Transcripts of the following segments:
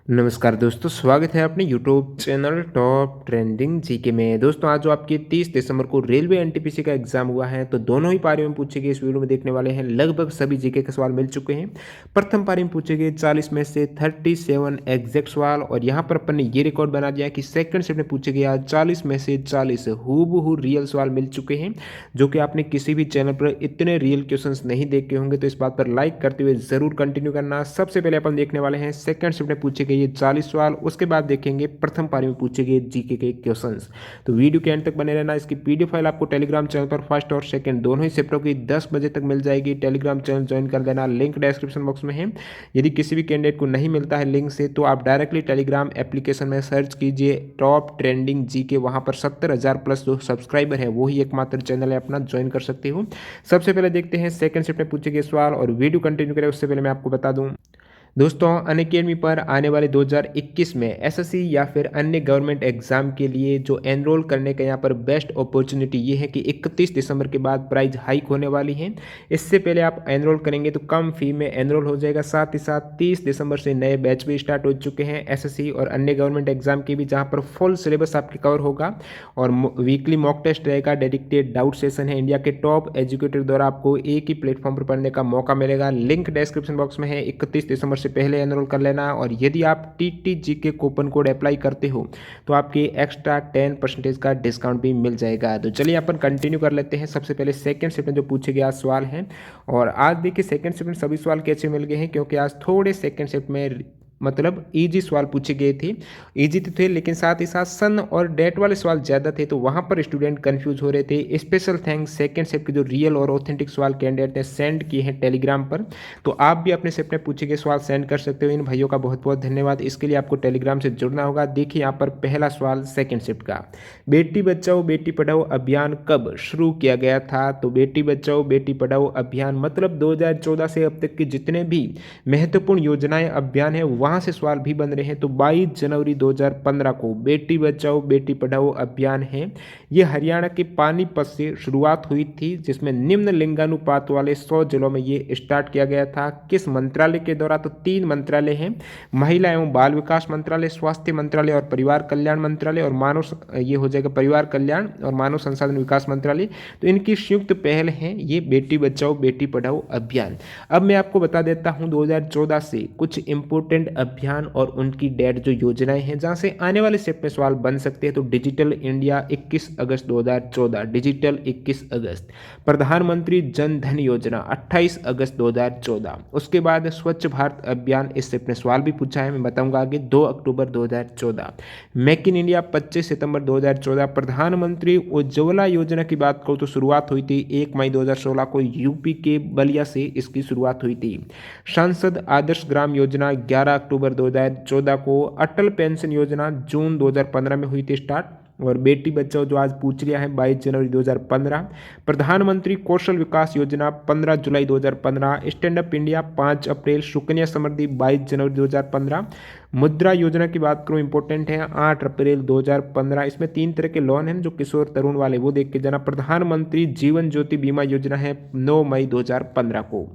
नमस्कार दोस्तों, स्वागत है अपने YouTube channel top trending GK में। दोस्तों आज जो आपके 30 दिसंबर को रेलवे एनटीपीसी का एग्जाम हुआ है, तो दोनों ही पारियों में पूछे गए इस वीडियो में देखने वाले हैं। लगभग सभी जीके के सवाल मिल चुके हैं। प्रथम पारी में पूछे गए 40 में से 37 एग्जैक्ट सवाल, और यहाँ पर अपन ने ये रिकॉर्ड बना दिया कि सेकंड शिफ्ट में पूछे गए आज 40 में से 40 हूबहू रियल सवाल मिल चुके हैं, जो कि आपने किसी भी चैनल पर इतने रियल क्वेश्चंस नहीं देखे होंगे। तो इस बात पर लाइक करते हुए जरूर कंटिन्यू करना। सबसे पहले अपन देखने वाले हैं सेकंड शिफ्ट में पूछे गए ये 40 सवाल, उसके बाद देखेंगे प्रथम पारी में पूछे गए जीके के क्वेश्चंस। तो वीडियो के एंड तक बने रहना। इसकी पीडीएफ फाइल आपको टेलीग्राम चैनल पर फर्स्ट और सेकंड दोनों ही शिफ्टों की 10 बजे तक मिल जाएगी। टेलीग्राम चैनल ज्वाइन कर देना, लिंक डिस्क्रिप्शन बॉक्स में है। यदि किसी भी कैंडिडेट को नहीं मिलता है लिंक से, तो आप डायरेक्टली टेलीग्राम एप्लीकेशन में सर्च कीजिए टॉप ट्रेंडिंग जीके। वहां पर 70,000 प्लस जो सब्सक्राइबर है वो ही एकमात्र चैनल है अपना, ज्वाइन कर सकते हो। सबसे पहले देखते हैं सेकंड शिफ्ट में पूछे गए सवाल, और वीडियो कंटिन्यू करें उससे पहले मैं आपको बता दूं दोस्तों, अनअकैडमी पर आने वाले 2021 में एसएससी या फिर अन्य गवर्नमेंट एग्जाम के लिए जो एनरोल करने का यहाँ पर बेस्ट अपॉर्चुनिटी ये है कि 31 दिसंबर के बाद प्राइस हाइक होने वाली है। इससे पहले आप एनरोल करेंगे तो कम फी में एनरोल हो जाएगा। साथ ही साथ 30 दिसंबर से नए बैच भी स्टार्ट हो चुके हैं एसएससी और अन्य गवर्नमेंट एग्जाम के भी, जहाँ पर फुल सिलेबस आपके कवर होगा और वीकली मॉक टेस्ट रहेगा। डेडिकेटेड डाउट सेशन है। इंडिया के टॉप एजुकेटर द्वारा आपको एक ही प्लेटफॉर्म पर पढ़ने का मौका मिलेगा। लिंक डिस्क्रिप्शन बॉक्स में है। 31 दिसंबर से पहले एनरोल कर लेना। और यदि आप टीटीजी के कूपन कोड अप्लाई करते हो तो आपके एक्स्ट्रा 10% का डिस्काउंट भी मिल जाएगा। तो चलिए अपन कंटिन्यू कर लेते हैं। सबसे पहले सेकंड शिफ्ट में जो पूछे गए सवाल हैं, और आज देखिए सेकंड शिफ्ट में सभी सवाल कैसे मिल गए हैं, क्योंकि आज थोड़े सेकंड शिफ्ट में मतलब इजी सवाल पूछे गए थे। इजी तो थे, लेकिन साथ ही साथ सन और डेट वाले सवाल ज़्यादा थे, तो वहाँ पर स्टूडेंट कंफ्यूज हो रहे थे। स्पेशल थैंक्स सेकंड शिफ्ट के जो रियल और ऑथेंटिक सवाल कैंडिडेट ने सेंड किए हैं टेलीग्राम पर, तो आप भी अपने शिफ्ट में पूछे गए सवाल सेंड कर सकते हो। इन भाइयों का बहुत बहुत धन्यवाद। इसके लिए आपको टेलीग्राम से जुड़ना होगा। देखिए यहाँ पर पहला सवाल सेकेंड शिफ्ट का, बेटी बचाओ बेटी पढ़ाओ अभियान कब शुरू किया गया था? तो बेटी बचाओ बेटी पढ़ाओ अभियान मतलब 2014 से अब तक की जितने भी महत्वपूर्ण योजनाएं अभियान है वहां से सवाल भी बन रहे हैं। तो 22 जनवरी 2015 को बेटी बचाओ बेटी पढ़ाओ अभियान है, ये हरियाणा के पानीपत से शुरुआत हुई थी, जिसमें निम्न लिंगानुपात वाले 100 जिलों में ये स्टार्ट किया गया था। किस मंत्रालय के द्वारा? तो 3 मंत्रालय हैं, महिला एवं बाल विकास मंत्रालय, स्वास्थ्य मंत्रालय और परिवार कल्याण मंत्रालय, और ये हो जाएगा परिवार कल्याण और मानव संसाधन विकास मंत्रालय। तो इनकी संयुक्त पहल है ये बेटी बचाओ बेटी पढ़ाओ अभियान। अब मैं आपको बता देता हूँ 2014 से कुछ इंपोर्टेंट अभियान और उनकी डेट जो योजनाएं हैं जहां से आने वाले शिफ्ट में सवाल बन सकते हैं। तो डिजिटल इंडिया 21 अगस्त 2014, डिजिटल 21 अगस्त। प्रधानमंत्री जन धन योजना 28 अगस्त 2014। उसके बाद स्वच्छ भारत अभियान, इस शिफ्ट में सवाल भी पूछा है, मैं बताऊंगा आगे, 2 अक्टूबर 2014। मेक इन इंडिया 25 सितंबर 2014। प्रधानमंत्री उज्ज्वला योजना की बात करूँ तो शुरुआत हुई थी 1 मई 2016 को यूपी के बलिया से इसकी शुरुआत हुई थी। सांसद आदर्श ग्राम योजना 11 अक्टूबर 2014 को। अटल पेंशन योजना जून 2015 में हुई थी स्टार्ट। और बेटी बचाओ जो आज पूछ लिया है 22 जनवरी 2015। प्रधानमंत्री कौशल विकास योजना 15 जुलाई 2015। स्टैंड अप इंडिया 5 अप्रैल। सुकन्या समृद्धि 22 जनवरी 2015। मुद्रा योजना की बात करूं, इंपॉर्टेंट है, 8 अप्रैल 2015। इसमें 3 तरह के लोन हैं जो किशोर तरुण वाले, वो देख के जाना। प्रधानमंत्री जीवन ज्योति बीमा योजना है 9 मई 2015 को।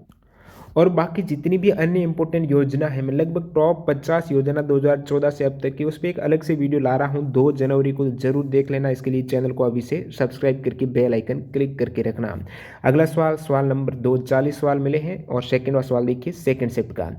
और बाकी जितनी भी अन्य इंपॉर्टेंट योजना है, मैं लगभग टॉप 50 योजना 2014 से अब तक की, उस पर एक अलग से वीडियो ला रहा हूं 2 जनवरी को, जरूर देख लेना। इसके लिए चैनल को अभी से सब्सक्राइब करके बेल आइकन क्लिक करके रखना। अगला सवाल, सवाल नंबर 2, 40 सवाल मिले हैं, और सेकेंड सवाल देखिए सेकेंड शिफ्ट का।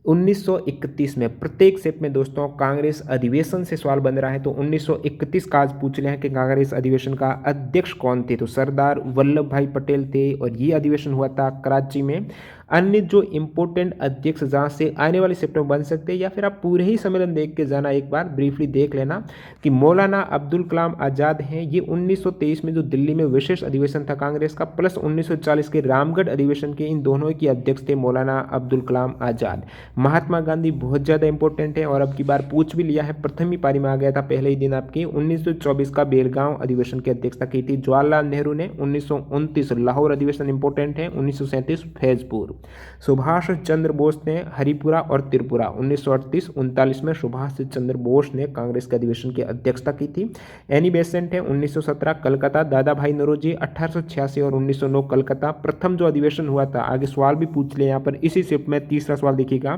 1931 में प्रत्येक शिफ्ट में दोस्तों कांग्रेस अधिवेशन से सवाल बन रहा है। तो 1931 का आज पूछ रहे हैं कि कांग्रेस अधिवेशन का अध्यक्ष कौन थे? तो सरदार वल्लभ भाई पटेल थे, और ये अधिवेशन हुआ था कराची में। अन्य जो इंपॉर्टेंट अध्यक्ष जहाँ से आने वाले शिफ्ट में बन सकते हैं, या फिर आप पूरे ही सम्मेलन देख के जाना, एक बार ब्रीफली देख लेना कि मौलाना अब्दुल कलाम आज़ाद हैं। ये 1923 में जो दिल्ली में विशेष अधिवेशन था कांग्रेस का, प्लस 1940 के रामगढ़ अधिवेशन के, इन दोनों के अध्यक्ष थे मौलाना अब्दुल कलाम आज़ाद। महात्मा गांधी बहुत ज़्यादा इंपॉर्टेंट है, और अब की बार पूछ भी लिया है, प्रथम ही पारी में आ गया था पहले ही दिन आपकी। 1924 का बेलगांव अधिवेशन की अध्यक्षता की थी जवाहरलाल नेहरू ने। 1929 लाहौर अधिवेशन इंपॉर्टेंट है। 1937 फैजपुर। सुभाष चंद्र बोस ने हरिपुरा और त्रिपुरा 1938-39 में सुभाष चंद्र बोस ने कांग्रेस के अधिवेशन की अध्यक्षता की थी। एनी बेसेंट है 1917 कलकत्ता, दादा भाई नौरोजी 1886 और 1909 कलकत्ता। प्रथम जो अधिवेशन हुआ था, आगे सवाल भी पूछ लिया यहाँ पर इसी शिफ्ट में। तीसरा सवाल देखिएगा,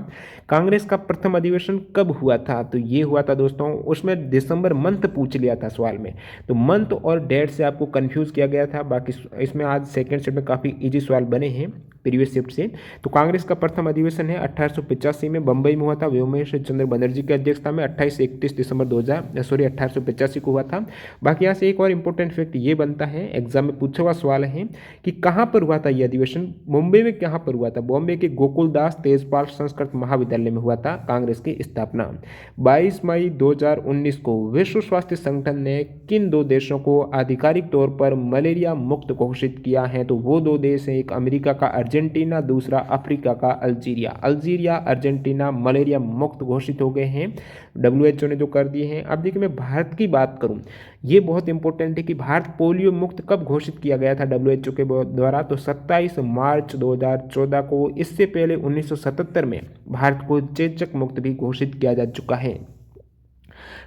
कांग्रेस का प्रथम अधिवेशन कब हुआ था? तो ये हुआ था दोस्तों, उसमें दिसंबर मंथ पूछ लिया था सवाल में, तो मंथ और डेट से आपको कंफ्यूज किया गया था। बाकी इसमें आज सेकंड शिफ्ट में काफ़ी इजी सवाल बने हैं प्रीवियस शिफ्ट से। तो कांग्रेस का प्रथम अधिवेशन है 1885 में बंबई में हुआ था, व्योमेश चंद्र बनर्जी की अध्यक्षता में 28-31 दिसंबर 1885 को हुआ था। बाकी यहाँ से एक और इम्पोर्टेंट फैक्ट ये बनता है, एग्जाम में पूछा हुआ सवाल है कि कहाँ पर हुआ था ये अधिवेशन? मुंबई में कहाँ पर हुआ था? बॉम्बे के गोकुलदास तेजपाल संस्कृत महाविद्यालय में हुआ था कांग्रेस की स्थापना। 22 मई 2019 को विश्व स्वास्थ्य संगठन ने किन दो देशों को आधिकारिक तौर पर मलेरिया मुक्त घोषित किया है? तो वो दो देश हैं, एक अमेरिका का अर्जेंटीना, दूसरा अफ्रीका का अल्जीरिया। अल्जीरिया अर्जेंटीना मलेरिया मुक्त घोषित हो गए हैं, WHO ने जो कर दिए हैं। अब देखिए मैं भारत की बात करूं, ये बहुत इंपॉर्टेंट है कि भारत पोलियो मुक्त कब घोषित किया गया था WHO के द्वारा? तो 27 मार्च 2014 को। इससे पहले 1977 में भारत को चेचक मुक्त भी घोषित किया जा चुका है।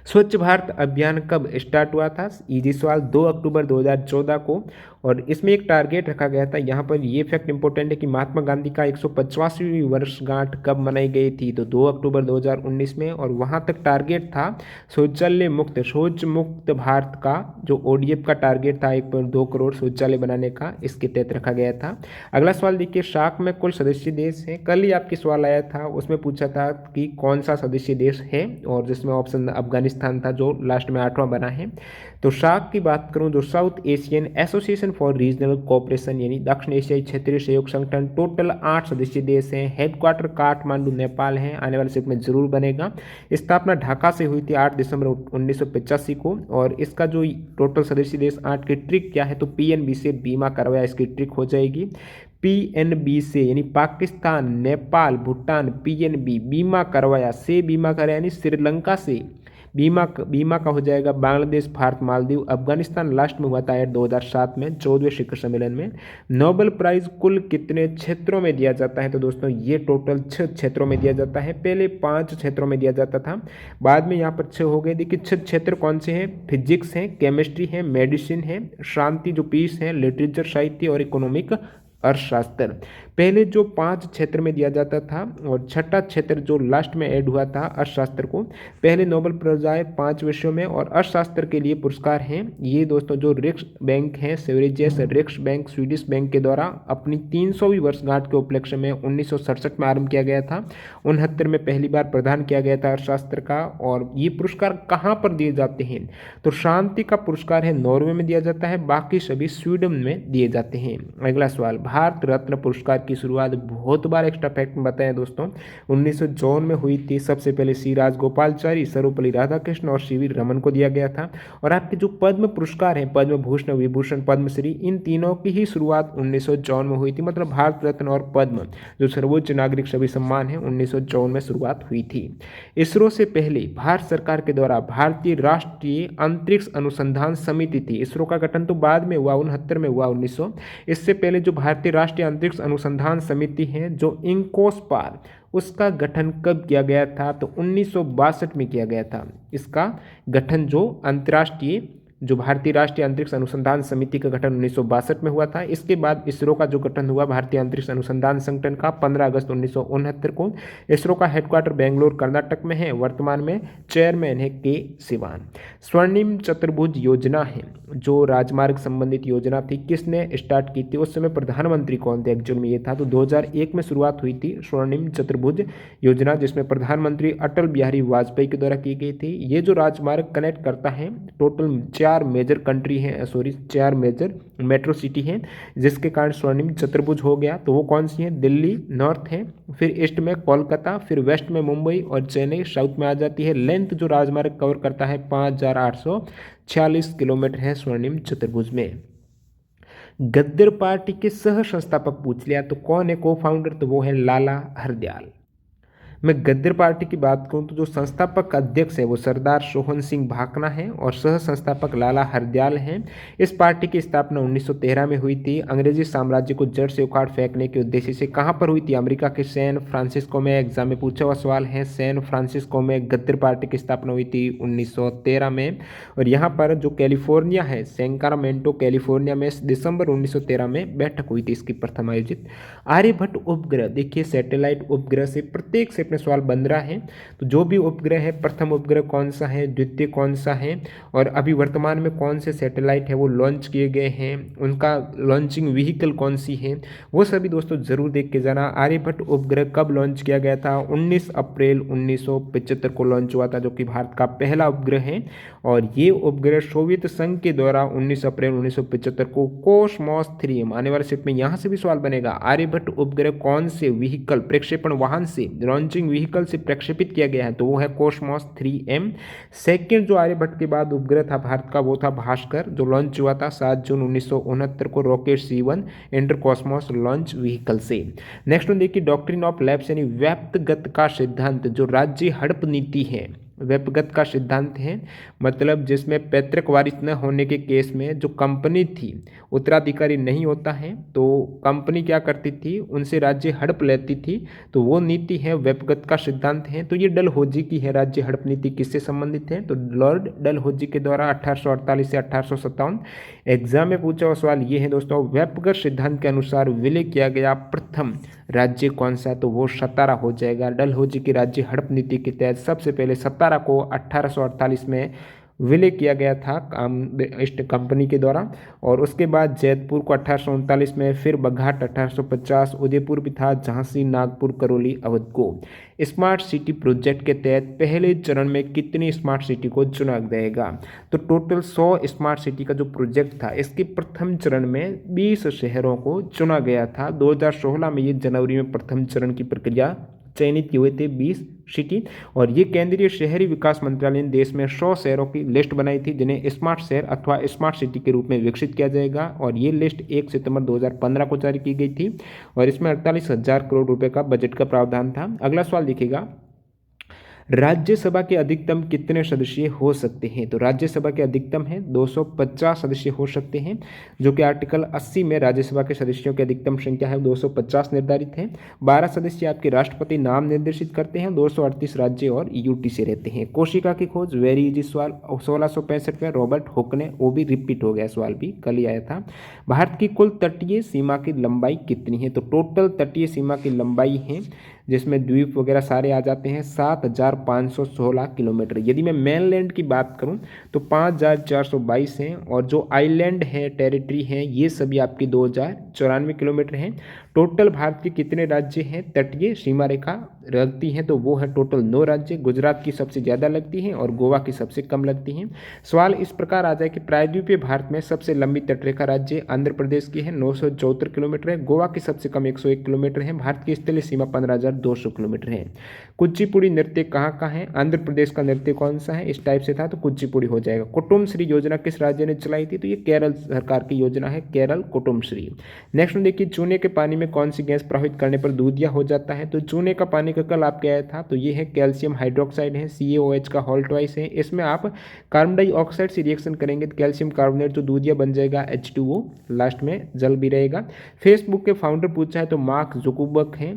स्वच्छ भारत अभियान कब स्टार्ट हुआ था? इजी सवाल, 2 अक्टूबर 2014 को। और इसमें एक टारगेट रखा गया था, यहाँ पर ये फैक्ट इंपॉर्टेंट है कि महात्मा गांधी का 150वीं वर्षगांठ कब मनाई गई थी? तो 2 अक्टूबर 2019 में। और वहाँ तक टारगेट था शौचालय मुक्त, शौच मुक्त भारत का जो ODF का टारगेट था 1.2 करोड़ शौचालय बनाने का, इसके तहत रखा गया था। अगला सवाल देखिए, सार्क में कुल सदस्य देश हैं। कल ही आपके सवाल आया था, उसमें पूछा था कि कौन सा सदस्य देश है, और जिसमें ऑप्शन अफगानिस्तान था जो लास्ट में 8वां बना है। तो सार्क की बात करूं, जो south Asian association for regional cooperation यानी दक्षिण एशियाई क्षेत्रीय सहयोग संगठन, टोटल 8 सदस्य देश हैं। हेडक्वार्टर काठमांडू नेपाल है, आने वाले शिफ्ट में जरूर बनेगा। स्थापना ढाका से हुई थी 8 दिसंबर 1985 को। और इसका जो टोटल सदस्य देश 8 की ट्रिक क्या है? तो PNB से बीमा करवाया, इसकी ट्रिक हो जाएगी। PNB से यानी पाकिस्तान, नेपाल, भूटान, PNB बीमा करवाया, से बीमा कराया यानी श्रीलंका से बीमा का हो जाएगा बांग्लादेश, भारत, मालदीव, अफगानिस्तान लास्ट में हुआ था 2007 में 14वें शिखर सम्मेलन में। नोबेल प्राइज कुल कितने क्षेत्रों में दिया जाता है? तो दोस्तों ये टोटल 6 क्षेत्रों में दिया जाता है। पहले 5 क्षेत्रों में दिया जाता था, बाद में यहाँ पर 6 हो गए। देखिए 6 क्षेत्र कौन से हैं? फिजिक्स है, केमिस्ट्री है, मेडिसिन है, शांति जो पीस है, लिटरेचर साहित्य और इकोनॉमिक अर्थशास्त्र। पहले जो 5 क्षेत्र में दिया जाता था, और छठा क्षेत्र जो लास्ट में ऐड हुआ था अर्थशास्त्र को। पहले नोबेल प्राइज आए 5 विषयों में, और अर्थशास्त्र के लिए पुरस्कार हैं ये दोस्तों जो रिक्स बैंक है, सेवरेजेस रिक्स बैंक स्वीडिश बैंक के द्वारा अपनी 300वीं वर्षगांठ के उपलक्ष्य में 1967 में आरंभ किया गया था। 69 में पहली बार प्रदान किया गया था अर्थशास्त्र का। और ये पुरस्कार कहाँ पर दिए जाते हैं? तो शांति का पुरस्कार है नॉर्वे में दिया जाता है, बाकी सभी स्वीडन में दिए जाते हैं। अगला सवाल, भारत रत्न पुरस्कार की शुरुआत बहुत बार एक्स्ट्रा फैक्ट में बताएं दोस्तों 1954 में हुई थी। सबसे पहले सी राजगोपालचारी, सर्वपल्ली राधाकृष्ण और CV रमन को दिया गया था। और आपके जो पद्म पुरस्कार हैं, पद्म भूषण, विभूषण, पद्मश्री, इन तीनों की ही शुरुआत 1954 में हुई थी। मतलब भारत रत्न और पद्म जो सर्वोच्च नागरिक सभी सम्मान है 1954 में शुरुआत हुई थी। इसरो से पहले भारत सरकार के द्वारा भारतीय राष्ट्रीय अंतरिक्ष अनुसंधान समिति थी। इसरो का गठन तो बाद में हुआ, 69 में हुआ 1900। इससे पहले जो भारतीय राष्ट्रीय अंतरिक्ष अनुसंधान समिति है जो इंकोस्पार, उसका गठन कब किया गया था? तो 1962 में किया गया था। इसका गठन जो अंतर्राष्ट्रीय जो भारतीय राष्ट्रीय अंतरिक्ष अनुसंधान समिति का गठन 1962 में हुआ था। इसके बाद इसरो का जो गठन हुआ भारतीय अंतरिक्ष अनुसंधान संगठन का 15 अगस्त 1969 को। इसरो का हेडक्वार्टर बेंगलोर कर्नाटक में है। वर्तमान में चेयरमैन है के सिवान। स्वर्णिम चतुर्भुज योजना है जो राजमार्ग संबंधित योजना थी, किसने स्टार्ट की थी? उस समय प्रधानमंत्री कौन थे एक्चुअल में? ये था तो 2001 में शुरुआत हुई थी स्वर्णिम चतुर्भुज योजना, जिसमें प्रधानमंत्री अटल बिहारी वाजपेयी के द्वारा की गई थी। ये जो राजमार्ग कनेक्ट करता है टोटल 4 मेजर कंट्री हैं, 4 मेजर मेट्रो सिटी हैं, जिसके कारण स्वर्णिम चतुर्भुज हो गया। तो वो कौन सी है? दिल्ली नॉर्थ है, फिर ईस्ट में कोलकाता, फिर वेस्ट में मुंबई और चेन्नई साउथ में आ जाती है। लेंथ जो राजमार्ग कवर करता है 5846 किलोमीटर है स्वर्णिम चतुर्भुज में। गद्दर पार्टी के सह संस्थापक पूछ लिया तो कौन है को फाउंडर? तो वो है लाला हरदयाल। मैं गद्दर पार्टी की बात करूं तो जो संस्थापक अध्यक्ष है वो सरदार सोहन सिंह भाकना है और सह संस्थापक लाला हरदयाल हैं। इस पार्टी की स्थापना 1913 में हुई थी। अंग्रेजी साम्राज्य को जड़ से उखाड़ फेंकने के उद्देश्य से कहाँ पर हुई थी? अमेरिका के सैन फ्रांसिस्को में। एग्जाम में पूछा हुआ सवाल है, सैन फ्रांसिस्को में गद्दर पार्टी की स्थापना हुई थी 1913 में। और यहाँ पर जो कैलिफोर्निया है, सैक्रामेंटो कैलिफोर्निया में दिसंबर 1913 में बैठक हुई थी इसकी प्रथम आयोजित। आर्यभट्ट उपग्रह, देखिए सैटेलाइट उपग्रह से प्रत्येक से अपने सवाल बन रहा है। तो जो भी उपग्रह है, प्रथम उपग्रह कौन सा है, द्वितीय कौन सा है, और अभी वर्तमान में कौन से सैटेलाइट है वो लॉन्च किए गए हैं, उनका लॉन्चिंग व्हीकल कौन सी है, वो सभी दोस्तों जरूर देख के जाना। आर्यभट्ट उपग्रह कब लॉन्च किया गया था? 19 अप्रैल 1975 को लॉन्च हुआ था, जो कि भारत का पहला उपग्रह है। और ये उपग्रह सोवियत संघ के द्वारा 19 अप्रैल 1975 को कोसमॉस 3M, आने वाले सेट में यहाँ से भी सवाल बनेगा, आर्यभट्ट उपग्रह कौन से व्हीकल, प्रक्षेपण वाहन से, लॉन्चिंग व्हीकल से प्रक्षेपित किया गया है? तो वो है कोसमॉस 3M। सेकेंड जो आर्यभट्ट के बाद उपग्रह था भारत का वो था भास्कर, जो लॉन्च हुआ था 7 जून 1969 को rocket C1 inter Cosmos launch vehicle से। नेक्स्ट देखिए डॉक्ट्रिन ऑफ लैप्स यानी व्यक्तिगत का सिद्धांत, जो राज्य हड़प नीति है, व्यक्तिगत का सिद्धांत है, मतलब जिसमें पैतृक वारिस न होने के केस में जो कंपनी थी उत्तराधिकारी नहीं होता है तो कंपनी क्या करती थी, उनसे राज्य हड़प लेती थी, तो वो नीति है व्यक्तिगत का सिद्धांत है। तो ये डलहौजी की है राज्य हड़प नीति, किससे संबंधित है? तो लॉर्ड डलहौजी के द्वारा 1848 से 1857। एग्जाम में पूछा हुआ सवाल ये है दोस्तों, व्यक्तिगत सिद्धांत के अनुसार विलय किया गया प्रथम राज्य कौन सा है? तो वो सतारा हो जाएगा। डलहौजी की राज्य हड़प नीति के तहत सबसे पहले सतारा को 1848 में विलय किया गया था ईस्ट कंपनी के द्वारा, और उसके बाद जैतपुर को 1839 में, फिर बघाट 1850, उदयपुर भी था, झांसी, नागपुर, करौली, अवध को। स्मार्ट सिटी प्रोजेक्ट के तहत पहले चरण में कितनी स्मार्ट सिटी को चुना जाएगा? तो टोटल 100 स्मार्ट सिटी का जो प्रोजेक्ट था इसके प्रथम चरण में 20 शहरों को चुना गया था। 2016 में ये जनवरी में प्रथम चरण की प्रक्रिया चयनित किए हुए थे 20 सिटी, और ये केंद्रीय शहरी विकास मंत्रालय ने देश में 100 शहरों की लिस्ट बनाई थी जिन्हें स्मार्ट शहर अथवा स्मार्ट सिटी के रूप में विकसित किया जाएगा। और ये लिस्ट 1 सितंबर 2015 को जारी की गई थी और इसमें 48,000 करोड़ रुपए का बजट का प्रावधान था। अगला सवाल देखिएगा, राज्यसभा के अधिकतम कितने सदस्य हो सकते हैं? तो राज्यसभा के अधिकतम है 250 सदस्य हो सकते हैं, जो कि आर्टिकल 80 में राज्यसभा के सदस्यों की अधिकतम संख्या है 250 निर्धारित है। 12 सदस्य आपके राष्ट्रपति नाम निर्देशित करते हैं, 238 राज्य और यूटी से रहते हैं। कोशिका की खोज वेरी इजी सवाल 1665 में रॉबर्ट हुक ने, वो भी रिपीट हो गया सवाल, भी कल ही आया था। भारत की कुल तटीय सीमा की लंबाई कितनी है? तो टोटल तटीय सीमा की लंबाई है, जिसमें द्वीप वगैरह सारे आ जाते हैं, 7,516 किलोमीटर। यदि मैं मेनलैंड की बात करूं तो 5,422 हैं, और जो आइलैंड है, टेरिटरी है, ये सभी आपकी 2,094 किलोमीटर हैं। टोटल भारत के कितने राज्य हैं तटीय सीमा रेखा लगती हैं? तो वो है टोटल 9 राज्य। गुजरात की सबसे ज़्यादा लगती है और गोवा की सबसे कम लगती हैं। सवाल इस प्रकार आ जाए कि प्रायद्वीपीय भारत में सबसे लंबी तटरेखा राज्य आंध्र प्रदेश की है, 974 किलोमीटर है। गोवा की सबसे कम 101 किलोमीटर है। भारत की स्थलीय सीमा 15,200 किलोमीटर है। कुचिपुड़ी नृत्य कहाँ है? आंध्र प्रदेश का नृत्य कौन सा है? इस टाइप से था तो कुचिपुड़ी हो जाएगा। कुटुम्बश्री योजना किस राज्य ने चलाई थी? तो ये केरल सरकार की योजना है, केरल कुटुम्बश्री। नेक्स्ट देखिए, चूने के पानी में कौन सी गैस प्रवाहित करने पर दूधिया हो जाता है? तो चूने का पानी का कल आपके आया था, तो ये है कैल्शियम हाइड्रोक्साइड है, CaOH का होल ट्वाइस है। इसमें आप कार्बन डाइऑक्साइड से रिएक्शन करेंगे तो कैल्शियम कार्बोनेट जो दूधिया बन जाएगा, H2O, लास्ट में जल भी रहेगा। फेसबुक के फाउंडर पूछा है तो मार्क जुकरबर्ग हैं।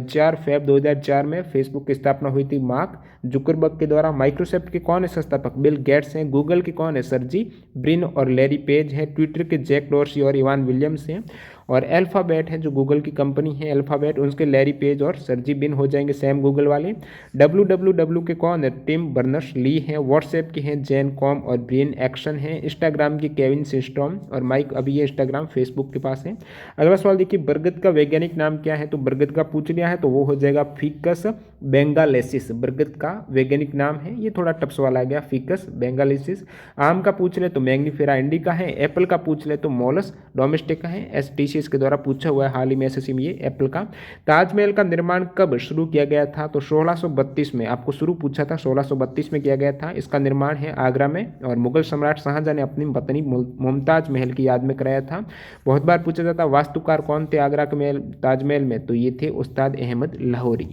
4 फरवरी 2004 में फेसबुक की स्थापना हुई थी मार्क जुकरबर्ग के द्वारा। माइक्रोसॉफ्ट के कौन है संस्थापक? बिल गेट्स हैं। गूगल के कौन है? सर्जी ब्रिन और लैरी पेज है। ट्विटर के जैक डॉर्सी और इवान विलियम्स हैं। और अल्फ़ाबेट है जो गूगल की कंपनी है अल्फ़ाबेट, उसके लैरी पेज और सर्जी बिन हो जाएंगे सैम गूगल वाले। www के कौन है? टिम बर्नर्स ली हैं। व्हाट्सएप के हैं जैन कॉम और ब्रेन एक्शन है। इंस्टाग्राम की केविन सिस्टॉम और माइक, अभी ये इंस्टाग्राम फेसबुक के पास है। अगला सवाल देखिए, बरगद का वैज्ञानिक नाम क्या है? तो बरगद का पूछ लिया है तो वो हो जाएगा फिकस बेंगालेसिस, बरगद का वैज्ञानिक नाम है। ये थोड़ा टफ सवाल आ गया, फिकस बेंगालेसिस। आम का पूछ ले तो मैग्नीफेरा इंडिका है। एप्पल का पूछ ले तो मोलस डोमेस्टिका है। STC इसके द्वारा पूछा हुआ है हाल ही में SSC में, ये एप्पल का। ताजमहल का निर्माण कब शुरू किया गया था? तो 1632 में, आपको शुरू पूछा था 1632 में किया गया था। इसका निर्माण है आगरा में और मुगल सम्राट शाहजहां ने अपनी पत्नी मुमताज महल की याद में कराया था। बहुत बार पूछा जाता वास्तुकार कौन थे आगरा के महल ताजमहल में? तो ये थे उस्ताद अहमद लाहौरी।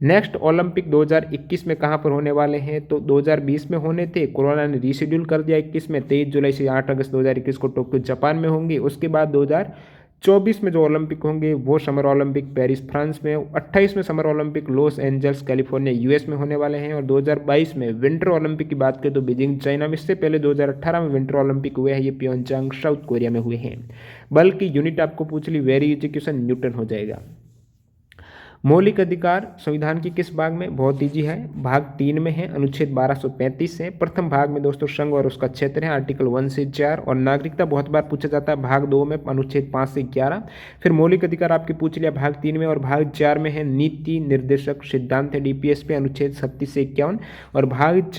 नेक्स्ट ओलंपिक 2021 में कहाँ पर होने वाले हैं, तो 2020 में होने थे, कोरोना ने रीशेड्यूल कर दिया 21 में, 23 जुलाई से 8 अगस्त 2021 को टोक्यो जापान में होंगे। उसके बाद 2024 में जो ओलंपिक होंगे वो समर ओलंपिक पेरिस फ्रांस में, 28 में summer Olympic Los Angeles California US में होने वाले हैं, और 2022 में विंटर ओलंपिक की बात करें तो बीजिंग चाइना में। इससे पहले 2018 में विंटर ओलंपिक हुए हैं, ये प्योंगचांग साउथ कोरिया में हुए हैं। बल्कि यूनिट आपको पूछ ली, वेरी इजी क्वेश्चन, न्यूटन हो जाएगा। मौलिक अधिकार संविधान की किस भाग में, बहुत ईजी है, भाग 3 में है, अनुच्छेद 1235 है। प्रथम भाग में दोस्तों संघ और उसका क्षेत्र है, आर्टिकल 1 से 4, और नागरिकता बहुत बार पूछा जाता है, भाग 2 में अनुच्छेद 5 से 11। फिर मौलिक अधिकार आपके पूछ लिया भाग 3 में, और भाग 4 में है नीति निर्देशक सिद्धांत है डीपीएस पे, अनुच्छेद 36 से 51। और भाग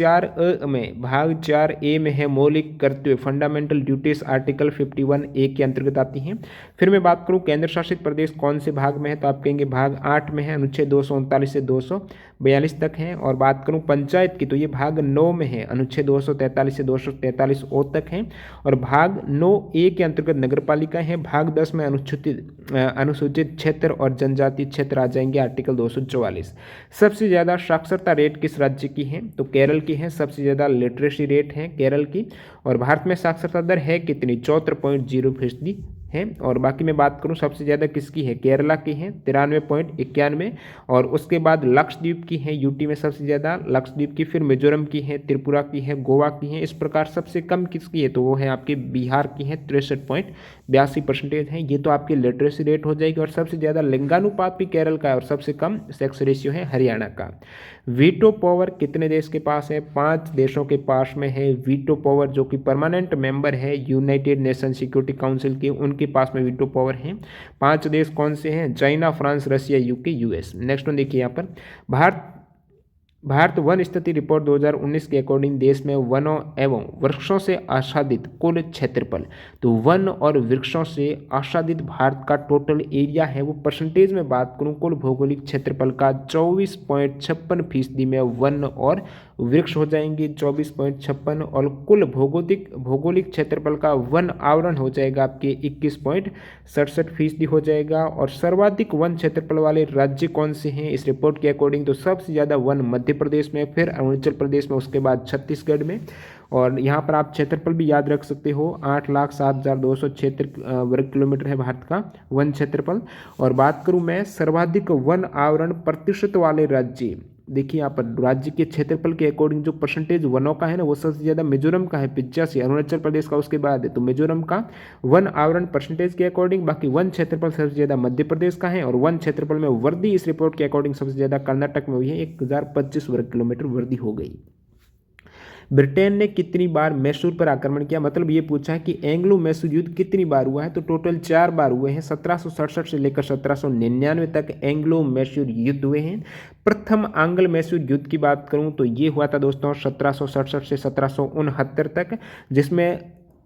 4 ए में है मौलिक कर्तव्य फंडामेंटल ड्यूटीज, आर्टिकल 51A के अंतर्गत आती हैं। फिर मैं बात करूँ केंद्र शासित प्रदेश कौन से भाग में है, तो आप कहेंगे भाग 8 में है, अनुच्छेद 239 से 242 तक है। और बात करूं पंचायत की तो ये भाग 9 में है, अनुच्छेद 243 से 243 तक है। और भाग 9A के अंतर्गत नगरपालिका है। भाग 10 में अनुसूचित क्षेत्र और जनजातीय क्षेत्र आ जाएंगे, आर्टिकल 244। सबसे ज़्यादा साक्षरता रेट किस राज्य की है, तो केरल की है, सबसे ज़्यादा लिटरेसी रेट है केरल की। और भारत में साक्षरता दर है कितनी, 74.0% है। और बाकी मैं बात करूं सबसे ज़्यादा किसकी है, केरला की है 93.91। और उसके बाद लक्षद्वीप की है, यूटी में सबसे ज़्यादा लक्षद्वीप की, फिर मिजोरम की है, त्रिपुरा की है, गोवा की है। इस प्रकार सबसे कम किसकी है, तो वो है आपके बिहार की है, 63.82% है। ये तो आपकी लिटरेसी रेट हो जाएगी। और सबसे ज़्यादा लिंगानुपात भी केरल का है, और सबसे कम सेक्स रेशियो है हरियाणा का। वीटो पावर कितने देश के पास है, 5 देशों के पास में है वीटो पावर, जो कि परमानेंट मेंबर है यूनाइटेड नेशन सिक्योरिटी काउंसिल के, उनके पास में वीटो पावर है। 5 देश कौन से हैं, China, France, Russia, UK, US. Next one देखिए यहाँ पर, भारत वन स्थिति रिपोर्ट 2019 के अकॉर्डिंग देश में वनों एवं वृक्षों से आच्छादित कुल क्षेत्रफल, तो वन और वृक्षों से आच्छादित भारत का टोटल एरिया है, वो परसेंटेज में बात करूं कुल भौगोलिक क्षेत्रफल का 24.56% में वन और वृक्ष हो जाएंगे, 24.56। और कुल भौगोलिक क्षेत्रफल का वन आवरण हो जाएगा आपके 21.67% हो जाएगा। और सर्वाधिक वन क्षेत्रफल वाले राज्य कौन से हैं इस रिपोर्ट के अकॉर्डिंग, तो सबसे ज़्यादा वन मध्य प्रदेश में, फिर अरुणाचल प्रदेश में, उसके बाद छत्तीसगढ़ में। और यहाँ पर आप क्षेत्रफल भी याद रख सकते हो, 8,07,200 वर्ग किलोमीटर है भारत का वन क्षेत्रफल। और बात करूँ मैं सर्वाधिक वन आवरण प्रतिशत वाले राज्य, देखिए यहाँ पर राज्य के क्षेत्रफल के अकॉर्डिंग जो परसेंटेज वनों का है ना, वो सबसे ज़्यादा मिजोरम का है 85, अरुणाचल प्रदेश का उसके बाद है, तो मिजोरम का वन आवरण परसेंटेज के अकॉर्डिंग। बाकी वन क्षेत्रफल सबसे ज़्यादा मध्य प्रदेश का है, और वन क्षेत्रफल में वृद्धि इस रिपोर्ट के अकॉर्डिंग सबसे ज़्यादा कर्नाटक में हुई है, 1025 वर्ग किलोमीटर वृद्धि हो गई। ब्रिटेन ने कितनी बार मैसूर पर आक्रमण किया, मतलब ये पूछा है कि एंग्लो मैसूर युद्ध कितनी बार हुआ है, तो टोटल 4 बार हुए हैं, 1767 से लेकर 1799 तक एंग्लो मैसूर युद्ध हुए हैं। प्रथम आंग्ल मैसूर युद्ध की बात करूं तो ये हुआ था दोस्तों 1767 से 1769 तक, जिसमें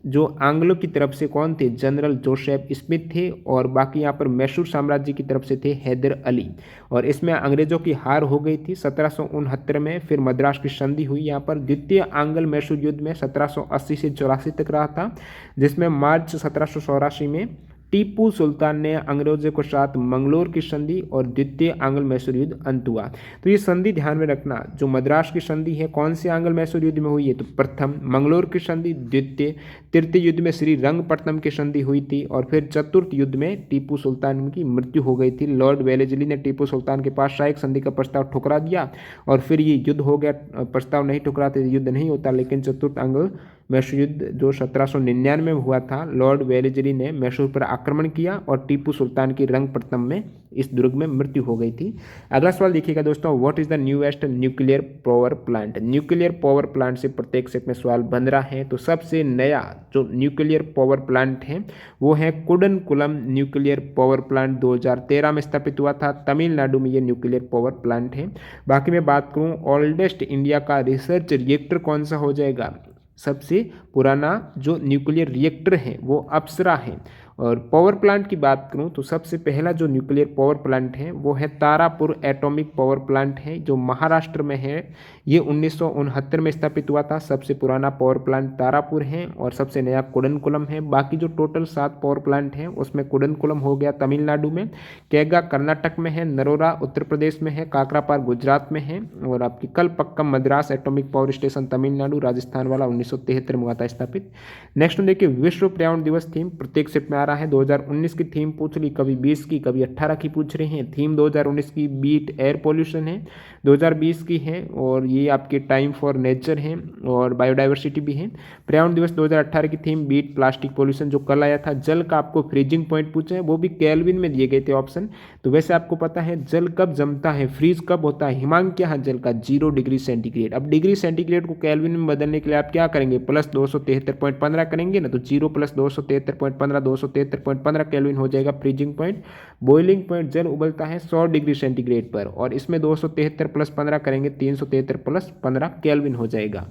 जो आंग्लों की तरफ से कौन थे, जनरल जोसेफ स्मिथ थे, और बाकी यहाँ पर मैसूर साम्राज्य की तरफ से थे हैदर अली। और इसमें अंग्रेजों की हार हो गई थी 1769 में। फिर मद्रास की संधि हुई यहाँ पर। द्वितीय आंग्ल मैसूर युद्ध में 1780 से 84 तक रहा था, जिसमें मार्च 1784 में टीपू सुल्तान ने अंग्रेजों के साथ मंगलोर की संधि और द्वितीय आंग्ल मैसूर युद्ध अंत हुआ। तो ये संधि ध्यान में रखना, जो मद्रास की संधि है कौन से आंग्ल मैसूर युद्ध में हुई है, तो प्रथम। मंगलोर की संधि द्वितीय। तृतीय युद्ध में श्री रंगपट्टनम की संधि हुई थी, और फिर चतुर्थ युद्ध में टीपू सुल्तान की मृत्यु हो गई थी। लॉर्ड वेलेस्ली ने टीपू सुल्तान के पास शायक संधि का प्रस्ताव ठुकरा दिया, और फिर ये युद्ध हो गया। प्रस्ताव नहीं ठुकराते युद्ध नहीं होता। लेकिन चतुर्थ आंग्ल मैसूर युद्ध जो 1799 में हुआ था, लॉर्ड वेलेस्ली ने मैसूर पर आक्रमण किया, और टीपू सुल्तान की रंगपट्टनम में इस दुर्ग में मृत्यु हो गई थी। अगला सवाल देखिएगा दोस्तों, what is the newest nuclear power plant. Nuclear power plant से प्रत्येक सेट में सवाल बन रहा है। तो सबसे नया जो न्यूक्लियर पावर प्लांट है वो है कुडनकुलम न्यूक्लियर पावर प्लांट, 2013 में स्थापित हुआ था। तमिलनाडु में ये न्यूक्लियर पावर प्लांट है। बाकी मैं बात करूँ ओल्डेस्ट इंडिया का रिसर्च रिएक्टर कौन सा हो जाएगा, सबसे पुराना जो न्यूक्लियर रिएक्टर है वो अप्सरा है। और पावर प्लांट की बात करूं तो सबसे पहला जो न्यूक्लियर पावर प्लांट है वो है तारापुर एटॉमिक पावर प्लांट है, जो महाराष्ट्र में है। ये 1969 में स्थापित हुआ था। सबसे पुराना पावर प्लांट तारापुर है और सबसे नया कुडनकुलम है। बाकी जो टोटल 7 पावर प्लांट हैं उसमें कुडनकुलम हो गया तमिलनाडु में, कैगा कर्नाटक में है, नरोरा उत्तर प्रदेश में है, काकरापार गुजरात में है, और आपकी Kalpakkam Madras atomic power station Tamil Nadu Rajasthan वाला 1973 में हुआ था स्थापित। नेक्स्ट में देखिए विश्व पर्यावरण दिवस थीम प्रत्येक शिफ्ट में आ रहा है। 2019 की थीम पूछ ली, कभी 20 की कभी 18 की पूछ रहे हैं। थीम 2019 की बीट एयर पोल्यूशन है, 2020 की है और ये आपके टाइम फॉर नेचर है और बायोडाइवर्सिटी भी है। पर्यावरण दिवस 2018 की थीम बीट प्लास्टिक पोल्यूशन जो कल आया था। जल का आपको फ्रीजिंग पॉइंट पूछे हैं, वो भी केल्विन में दिए गए थे ऑप्शन। तो वैसे आपको पता है जल कब जमता है, फ्रीज कब होता है, हिमांक क्या है जल का, 0 डिग्री सेंटीग्रेड। अब डिग्री सेंटीग्रेड को केल्विन में बदलने के लिए आप क्या करेंगे, प्लस 273.15 करेंगे ना, तो 0 प्लस 273.15 273.15 केल्विन हो जाएगा फ्रीजिंग पॉइंट। बॉइलिंग पॉइंट जल उबलता है 100 डिग्री सेंटीग्रेड पर, और इसमें 273 प्लस 15 करेंगे 373 प्लस 15 केल्विन हो जाएगा।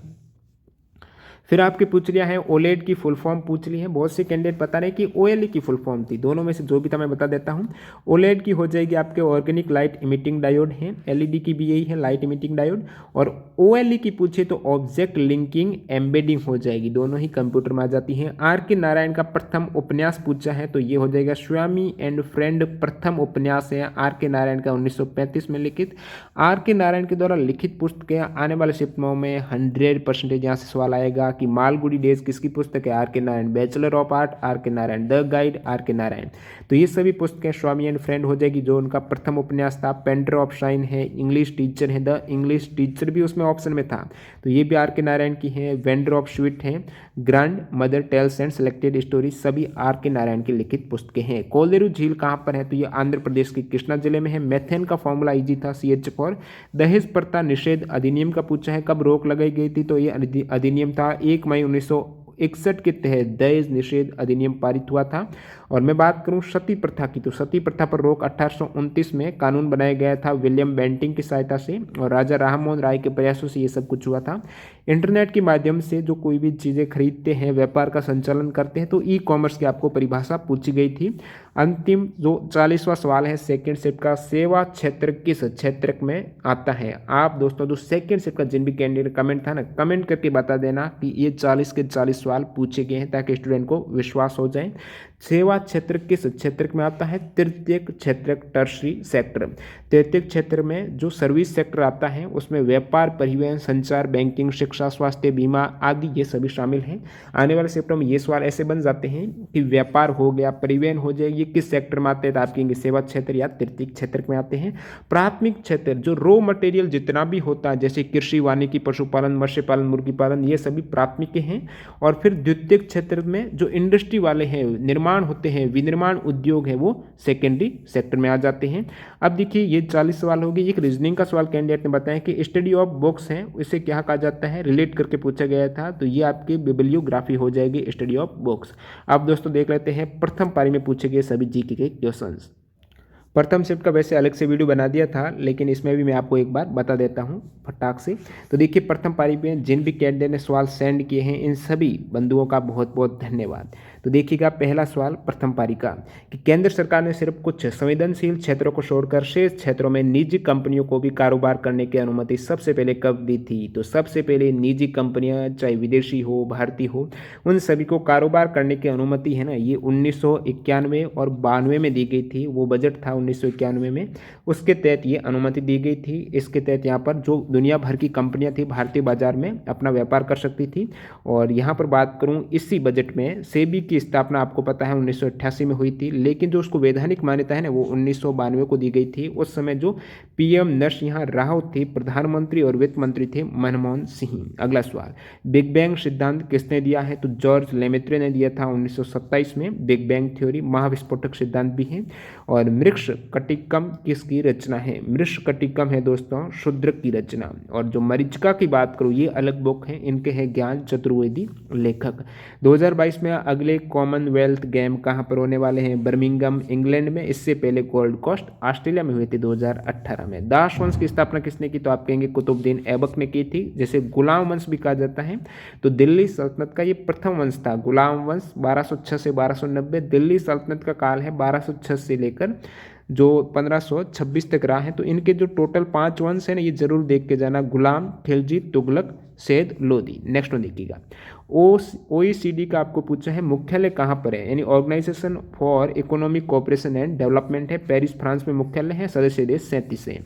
फिर आपके पूछ लिया है ओलेड की फुल फॉर्म पूछ ली है। बहुत से कैंडिडेट बता रहे हैं कि ओएलई की फुल फॉर्म थी, दोनों में से जो भी था मैं बता देता हूँ। ओलेड की हो जाएगी आपके ऑर्गेनिक लाइट इमिटिंग डायोड है, एलईडी की भी यही है लाइट इमिटिंग डायोड, और ओएलई की पूछे तो ऑब्जेक्ट लिंकिंग एम्बेडिंग हो जाएगी, दोनों ही कंप्यूटर में आ जाती हैं। आर के नारायण का प्रथम उपन्यास पूछा है तो ये हो जाएगा स्वामी एंड फ्रेंड, प्रथम उपन्यास है आर के नारायण का 1935 में लिखित। आर के नारायण के द्वारा लिखित पुस्तकें आने वाले शिफ्टों में 100% यहाँ से सवाल आएगा कि मालगुडी डेज किसकी पुस्तक है, R K Narayan, bachelor of art R K Narayan, the guide are K Narayan. तो ये सभी पुस्तकें स्वामी एंड फ्रेंड हो जाएगी जो उनका प्रथम उपन्यास था। पेंटर ऑफ शाइन है, इंग्लिश टीचर है, द इंग्लिश टीचर भी उसमें ऑप्शन में था तो ये भी आर के नारायण की है। वेंडर ऑफ स्वीट है, grand mother tells and selected story सभी आर के नारायण की लिखित पुस्तकें हैं। कोलेरू झील कहाँ पर है, तो ये आंध्र प्रदेश के कृष्णा जिले में है। मेथेन का फॉर्मूला इजी था CH4। दहेज प्रथा निषेध अधिनियम का पूछा है, कब रोक लगाई गई थी, तो ये अधिनियम था 1 मई 1961 के तहत दहेज निषेध अधिनियम पारित हुआ था। और मैं बात करूं सती प्रथा की, तो सती प्रथा पर रोक 1829 में कानून बनाया गया था विलियम बेंटिंग की सहायता से, और राजा राममोहन राय के प्रयासों से ये सब कुछ हुआ था। इंटरनेट के माध्यम से जो कोई भी चीज़ें खरीदते हैं, व्यापार का संचालन करते हैं, तो ई कॉमर्स की आपको परिभाषा पूछी गई थी। अंतिम जो 40वां सवाल है सेकेंड शिफ्ट का, सेवा क्षेत्र किस क्षेत्र में आता है। आप दोस्तों जो सेकेंड शिफ्ट का जिन भी कैंडिडेट कमेंट था ना, कमेंट करके बता देना कि ये 40 के 40 सवाल पूछे गए हैं ताकि स्टूडेंट को विश्वास हो जाए। सेवा क्षेत्र किस क्षेत्र में आता है, तृतीयक क्षेत्र, टर्शरी सेक्टर। तृतीयक क्षेत्र में जो सर्विस सेक्टर आता है उसमें व्यापार, परिवहन, संचार, बैंकिंग, शिक्षा, स्वास्थ्य, बीमा आदि ये सभी शामिल हैं। आने वाले सेक्टर में ये सवाल ऐसे बन जाते हैं कि व्यापार हो गया, परिवहन हो जाए, ये किस सेक्टर में आते हैं, तो आप कहेंगे सेवा क्षेत्र या तृतीयक क्षेत्र में आते हैं। प्राथमिक क्षेत्र जो रॉ मटेरियल जितना भी होता है जैसे कृषि, वानिकी, पशुपालन, मत्स्य पालन, मुर्गी पालन, ये सभी प्राथमिक हैं। और फिर द्वितीयक क्षेत्र में जो इंडस्ट्री वाले हैं, निर्माण होते हैं, विनिर्माण उद्योग है, वो सेकेंडरी सेक्टर में आ जाते हैं। अब देखिए ये 40 सवाल हो गए। एक रीजनिंग का सवाल कैंडिडेट ने बताया कि स्टडी ऑफ बुक्स है, इसे क्या कहा जाता है, रिलेट करके पूछा गया था, तो ये आपकी बिब्लियोग्राफी हो जाएगी स्टडी ऑफ बुक्स। अब दोस्तों देख लेते हैं प्रथम पारी में पूछे गए सभी जीके के क्वेश्चंस। प्रथम शिफ्ट का वैसे अलग से वीडियो बना दिया था, लेकिन इसमें भी मैं आपको एक बार बता देता हूं फटाक से। तो देखिए प्रथम पारी में जिन भी कैंडिडेट ने सवाल सेंड किए हैं इन सभी बंधुओं का बहुत बहुत धन्यवाद। तो देखिएगा पहला सवाल प्रथम पारी का कि केंद्र सरकार ने सिर्फ कुछ संवेदनशील क्षेत्रों को छोड़कर शेष क्षेत्रों में निजी कंपनियों को भी कारोबार करने की अनुमति सबसे पहले कब दी थी। तो सबसे पहले निजी कंपनियां चाहे विदेशी हो भारतीय हो उन सभी को कारोबार करने की अनुमति है ना, ये 1991 और 92 में दी गई थी। वो बजट था 1991 में, उसके तहत ये अनुमति दी गई थी। इसके तहत यहाँ पर जो दुनिया भर की कंपनियां थी भारतीय बाजार में अपना व्यापार कर सकती थी। और यहाँ पर बात करूँ इसी बजट में सेबी की स्थापना आपको पता है 1988 में हुई थी, लेकिन जो उसको वैधानिक मान्यता है ना वो 1992 को दी गई थी। उस समय जो पीएम नरसिंह राव थे प्रधानमंत्री और वित्त मंत्री थे मनमोहन सिंह। अगला सवाल, बिग बैंग सिद्धांत किसने दिया है, तो जॉर्ज लेमेत्रे ने दिया था 1927 में। बिग बैंग थ्योरी महाविस्फोटक सिद्धांत भी है। और मृक्ष कटिकम किसकी रचना है? मृक्ष कटिकम है दोस्तों शूद्रक की रचना। और जो मरीचिका की बात करूँ ये अलग बुक है, इनके हैं ज्ञान चतुर्वेदी लेखक। 2022 में अगले कॉमनवेल्थ गेम कहाँ पर होने वाले हैं? बर्मिंघम इंग्लैंड में। इससे पहले गोल्ड कोस्ट ऑस्ट्रेलिया में हुए थे 2018 में। दास वंश की स्थापना किसने की? तो आप कहेंगे कुतुबुद्दीन ऐबक ने की थी, जैसे गुलाम वंश भी कहा जाता है। तो दिल्ली सल्तनत का ये प्रथम वंश था गुलाम वंश। 1206 से 1290 दिल्ली सल्तनत का काल है, 1206 से लेकर जो 1526 तक रहा है। तो इनके जो टोटल 5 वंश है ना, ये जरूर देख के जाना, गुलाम, खिलजी, तुगलक, सैयद, लोदी। नेक्स्ट वन देखिएगा, OECD का आपको पूछा है मुख्यालय कहाँ पर है? यानी organisation for economic cooperation and development है, पेरिस फ्रांस में मुख्यालय है, सदस्य देश 37 है।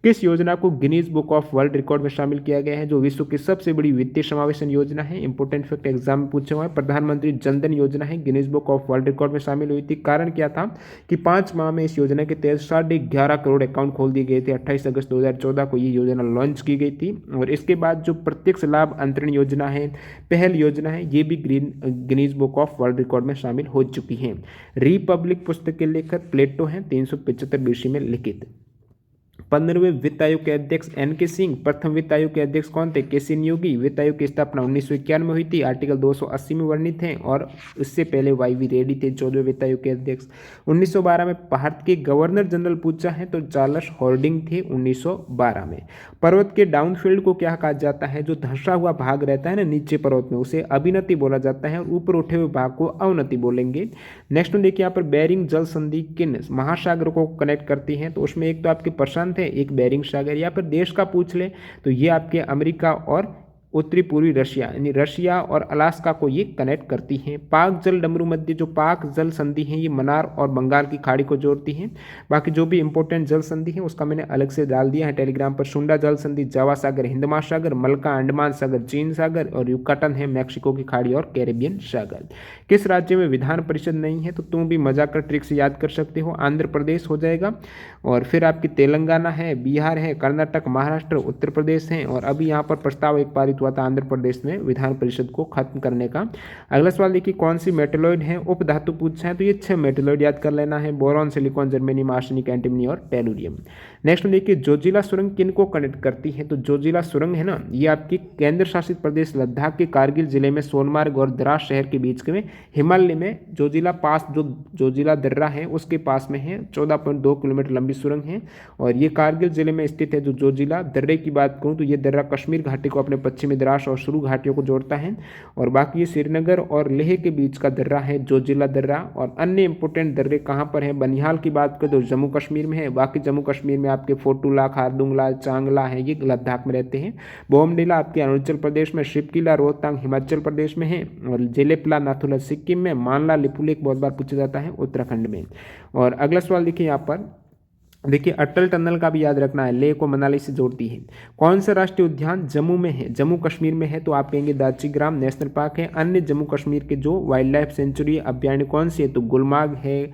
किस योजना को Guinness book of world record में शामिल किया गया है? जो विश्व की सबसे बड़ी वित्तीय समावेशन योजना है। इंपोर्टेंट फैक्ट एग्जाम में पूछा हुआ है। प्रधानमंत्री जनधन योजना है, Guinness book of world record में शामिल हुई थी। कारण क्या था कि 5 माह में इस योजना के तहत 11.5 करोड़ अकाउंट खोल दिए गए थे। 28 अगस्त 2014 को ये योजना लॉन्च की गई थी। और इसके बाद जो प्रत्यक्ष लाभ अंतरण योजना है, पहल योजना है, ये भी Guinness book of world record में शामिल हो चुकी है। रिपब्लिक पुस्तक के लेखक प्लेटो हैं, 375 BC में लिखित। 15वें वित्त आयोग के अध्यक्ष NK सिंह। प्रथम वित्त आयोग के अध्यक्ष कौन थे? KC न्योगी। वित्त आयोग की स्थापना 1951 में हुई थी, आर्टिकल 280 में वर्णित है। और इससे पहले YV रेड्डी थे 14वें वित्त आयोग के अध्यक्ष। 1912 में भारत के गवर्नर जनरल पूछा है तो चार्ल्स हॉर्डिंग थे 1912 में। पर्वत के डाउनफील्ड को क्या कहा जाता है? जो धंसा हुआ भाग रहता है ना नीचे पर्वत में, उसे अभिनति बोला जाता है, और ऊपर उठे हुए भाग को अवनति बोलेंगे। नेक्स्ट देखिए यहाँ पर बेरिंग जल संधि किन महासागर को कनेक्ट करती है? तो उसमें एक तो आपके प्रशांत है, एक बेरिंग सागर। या फिर देश का पूछ ले तो ये आपके अमेरिका और उत्तरी पूर्वी रशिया, यानी रशिया और अलास्का को ये कनेक्ट करती हैं। पाक जल डमरू मध्य जो पाक जल संधि है, ये मन्नार और बंगाल की खाड़ी को जोड़ती हैं। बाकी जो भी इंपॉर्टेंट जल संधि है उसका मैंने अलग से डाल दिया है टेलीग्राम पर। सुंडा जल संधि जावा सागर हिंद महासागर, मलका अंडमान सागर चीन सागर, और युकाटन है मैक्सिको की खाड़ी और कैरेबियन सागर। किस राज्य में विधान परिषद नहीं है? तो तुम भी मजाक कर ट्रिक से याद कर सकते हो, आंध्र प्रदेश हो जाएगा। और फिर आपकी तेलंगाना है, बिहार है, कर्नाटक, महाराष्ट्र, उत्तर प्रदेश है। और अभी यहाँ पर प्रस्ताव एक पारित हुआ था आंध्र प्रदेश में विधान परिषद को खत्म करने का। अगला सवाल देखिए, कौन सी मेटलॉइड है उप धातु पूछा है? तो ये 6 मेटलॉइड याद कर लेना है, boron, silicon, germanium, arsenic, antimony और टेलुरियम। नेक्स्ट देखिए, जोजिला सुरंग किन को कनेक्ट करती है? तो जोजिला सुरंग है ना, ये आपकी केंद्र शासित प्रदेश लद्दाख के कारगिल जिले में सोनमार्ग और द्रास शहर के बीच में हिमालय में जोजिला पास, जो जोजिला दर्रा है उसके पास में है। 14.2 किलोमीटर लंबी सुरंग है और ये कारगिल जिले में स्थित है। जो जोजिला दर्रे की बात करूँ तो ये दर्रा कश्मीर घाटी को अपने पश्चिमी द्रास और सुरू घाटियों को जोड़ता है। और बाकी ये श्रीनगर और लेह के बीच का दर्रा है जोजिला दर्रा। और अन्य इंपोर्टेंट दर्रे कहाँ पर है? बनिहाल की बात करें तो जम्मू कश्मीर में है। बाकी जम्मू कश्मीर में आपके फोटूला, खारदुंगला, चांगला है, ये लद्दाख में रहते हैं। बोमडीला आपके अरुणाचल प्रदेश में, शिवकिला रोहतांग हिमाचल प्रदेश में है। और जेलेपला नाथुला सिक्किम में, मानला लिपुलेख बहुत बार पूछा जाता है उत्तराखंड में। और अगला सवाल देखिए यहाँ पर, देखिए अटल टनल का भी याद रखना है, लेह को मनाली से जोड़ती है। कौन सा राष्ट्रीय उद्यान जम्मू में है? जम्मू कश्मीर में है तो आप कहेंगे दाचीग्राम नेशनल पार्क है। अन्य जम्मू कश्मीर के जो वाइल्ड लाइफ सेंचुरी अभ्यारण्य कौन सी है? तो गुलमार्ग है,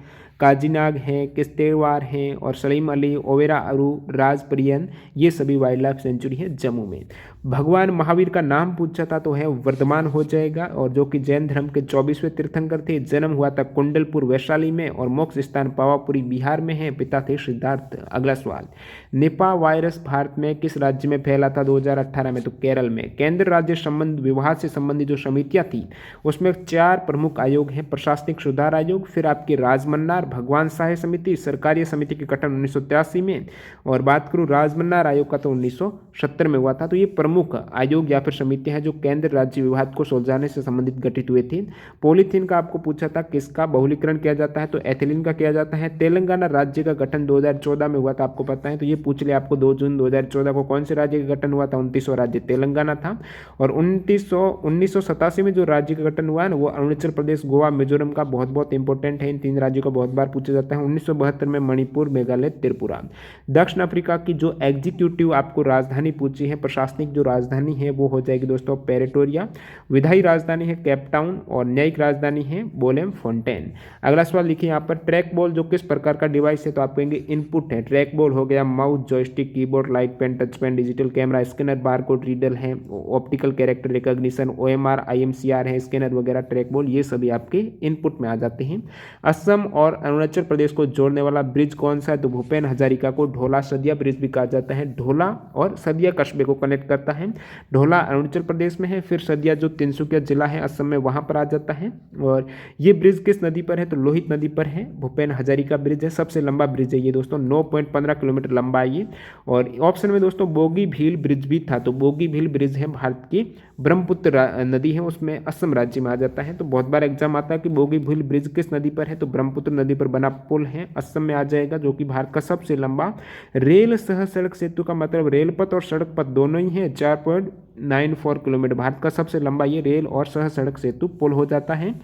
काजीनाग है, किश्तवाड़ है, और सलीम अली, ओवेरा अरू, राजपरियन, ये सभी वाइल्ड लाइफ सेंचुरी है जम्मू में। भगवान महावीर का नाम पूछा था तो है वर्धमान हो जाएगा। और जो कि जैन धर्म के 24वें तीर्थंकर थे। जन्म हुआ था कुंडलपुर वैशाली में और मोक्ष स्थान पावापुरी बिहार में है। पिता थे सिद्धार्थ। अगला सवाल, निपा वायरस भारत में किस राज्य में फैला था 2018 में? तो केरल में। केंद्र राज्य संबंध विवाद से संबंधित जो समितियां थी उसमें 4 प्रमुख आयोग हैं। प्रशासनिक सुधार आयोग, फिर आपकी राजमन्नार, भगवान सहाय समिति, सरकारी समिति के गठन 1983 में। और बात करूं राजमन्नार आयोग का तो 1970 में हुआ था। तो ये प्रमुख आयोग या फिर समितियां हैं जो केंद्र राज्य विवाद को सुलझाने से संबंधित गठित हुए थे। पॉलीथीन का आपको पूछा था किसका बहुलीकरण किया जाता है? तो एथिलीन का किया जाता है। तेलंगाना राज्य का गठन 2014 में हुआ था, आपको पता है। तो ये पूछ ले आपको 2 जून 2014 को कौन से राज्य का गठन हुआ था? 29वां राज्य तेलंगाना था। और 1987 में जो राज्य का गठन हुआ है ना, वो अरुणाचल प्रदेश, गोवा, मिजोरम का बहुत बहुत इंपॉर्टेंट है। इन 3 राज्यों का बहुत बार पूछा जाता है। 1972 में मणिपुर, मेघालय, त्रिपुरा। दक्षिण अफ्रीका की जो एग्जीक्यूटिव आपको राजधानी पूछी है, प्रशासनिक जो राजधानी है वो हो जाएगी दोस्तों प्रेटोरिया। विधायी राजधानी है केप टाउन और न्यायिक राजधानी है बोलेम फोंटेन। अगला सवाल लिखिए यहाँ पर, ट्रैक बॉल जो किस प्रकार का डिवाइस है? तो आप कहेंगे इनपुट है। ट्रैक बॉल हो गया mouse, joystick, keyboard, light pen, touch pen, digital camera, scanner, barcode reader है, optical character recognition, OMR, IMCR है, स्कैनर वगैरह, ट्रैक बॉल, ये सभी आपके इनपुट में आ जाते हैं। असम और अरुणाचल प्रदेश को जोड़ने वाला ब्रिज कौन सा है? तो भूपेन हजारिका को ढोला सदिया ब्रिज भी कहा जाता है। ढोला और सदिया कस्बे को कनेक्ट करता है। ढोला अरुणाचल प्रदेश में है, फिर सदिया जो तिनसुकिया जिला है असम में, वहां पर आ जाता है। और ये ब्रिज किस नदी पर है? तो लोहित नदी पर है। भूपेन हजारिका ब्रिज है, सबसे लंबा ब्रिज है ये दोस्तों, 9.15 किलोमीटर लंबा है ये। और ऑप्शन में दोस्तों बोगीबील ब्रिज भी था, तो बोगीबील ब्रिज है भारत की ब्रह्मपुत्र नदी है, उसमें असम राज्य में आ जाता है। तो बहुत बार एग्जाम आता है कि बोगीबील ब्रिज किस नदी पर है? तो ब्रह्मपुत्र नदी पर बना पुल है, असम में आ जाएगा, जो कि भारत का सबसे लंबा रेल सह सड़क सेतु का मतलब रेल पथ और सड़क पथ दोनों ही है। 4.94 किलोमीटर, भारत का सबसे लंबा ये रेल और सह सड़क सेतु पुल हो जाता है।